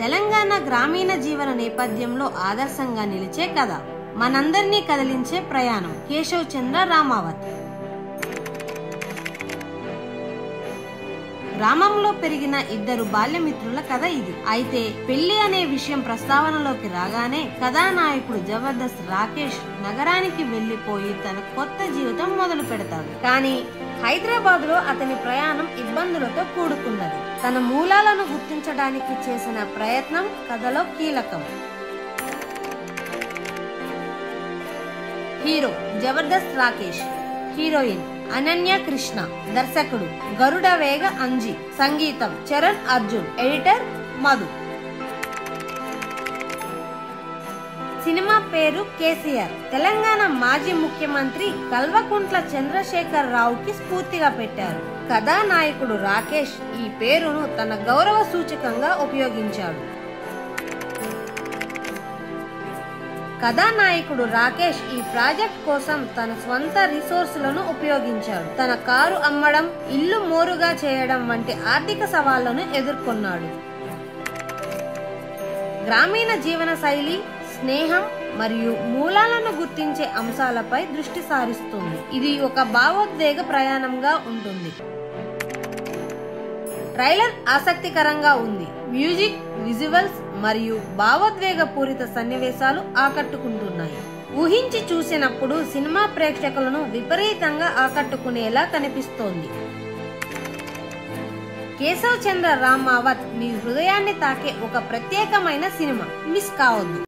తెలంగాణ గ్రామీణ జీవన నేపథ్యంలో ఆదర్శంగా నిలిచే కథ, మనందరినీ కదిలించే ప్రయాణం. కేశవ్ చంద్ర రామావత్. గ్రామంలో పెరిగిన ఇద్దరు బాల్యమిత్రుల కథ ఇది. అయితే పెళ్లి అనే విషయం ప్రస్తావనలోకి రాగానే కథానాయకుడు జబర్దస్త్ రాకేష్ నగరానికి వెళ్లిపోయి తన కొత్త జీవితం మొదలు పెడతాడు. కానీ హైదరాబాద్ లో అతని ప్రయాణం ఇబ్బందులతో కూడుకున్నది. తన మూలాలను గుర్తించడానికి చేసిన ప్రయత్నం కథలో కీలకం. హీరో జబర్దస్త్ రాకేష్, హీరోయిన్ అనన్య కృష్ణ, దర్శకుడు గరుడ వేగ అంజి, సంగీతం చరణ్ అర్జున్, ఎడిటర్ మధు. సినిమా పేరు కేసీఆర్. తెలంగాణ మాజీ ముఖ్యమంత్రి కల్వకుంట్ల చంద్రశేఖర్ రావుకి స్ఫూర్తిగా పెట్టారు. కథానాయకుడు రాకేష్ ఈ పేరును తన గౌరవ సూచకంగా ఉపయోగించాడు. కథానాయకుడు రాకేష్ ఈ ప్రాజెక్ట్ కోసం తన స్వంత రిసోర్సులను ఉపయోగించాడు. తన కారు అమ్మడం, ఇల్లు మోరుగా చేయడం వంటి ఆర్థిక సవాళ్లను ఎదుర్కొన్నాడు. గ్రామీణ జీవన శైలి, స్నేహం మరియు మూలాలను గుర్తించే అంశాలపై దృష్టి సారిస్తుంది. ఇది ఒక భావోద్వేగ ప్రయాణంగా ఉంటుంది. ట్రైలర్ ఆసక్తికరంగా ఉంది. మ్యూజిక్, విజువల్స్ మరియు భావోద్వేగ పూరిత సన్నివేశాలు ఆకట్టుకుంటున్నాయి. ఊహించి చూసినప్పుడు సినిమా ప్రేక్షకులను విపరీతంగా ఆకట్టుకునేలా కనిపిస్తోంది. కేశవ్ చంద్ర రామావత్ మీ హృదయాన్ని తాకే ఒక ప్రత్యేకమైన సినిమా. మిస్ కావద్దు.